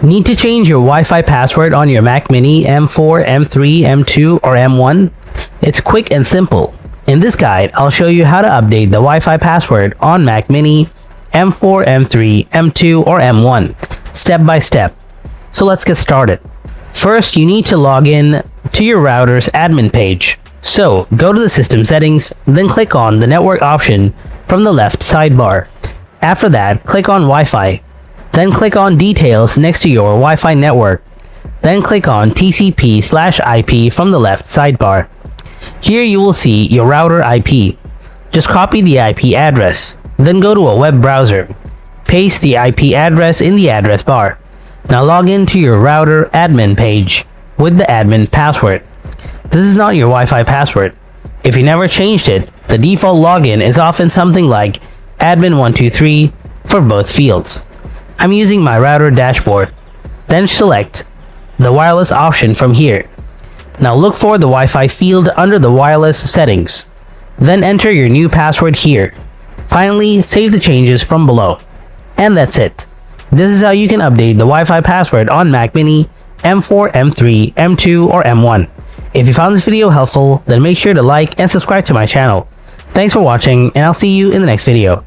Need to change your Wi-Fi password on your Mac Mini M4, M3, M2, or M1? It's quick and simple. In this guide, I'll show you how to update the Wi-Fi password on Mac Mini, M4, M3, M2, or M1, step by step. So let's get started. First, you need to log in to your router's admin page. So, go to the system settings, then click on the network option from the left sidebar. After that, click on Wi-Fi. Then click on Details next to your Wi-Fi network. Then click on TCP/IP from the left sidebar. Here you will see your router IP. Just copy the IP address. Then go to a web browser. Paste the IP address in the address bar. Now log in to your router admin page with the admin password. This is not your Wi-Fi password. If you never changed it, the default login is often something like admin123 for both fields. I'm using my router dashboard. Then select the wireless option from here. Now look for the Wi-Fi field under the wireless settings. Then enter your new password here. Finally, save the changes from below. And that's it. This is how you can update the Wi-Fi password on Mac Mini, M4, M3, M2, or M1. If you found this video helpful, then make sure to like and subscribe to my channel. Thanks for watching, and I'll see you in the next video.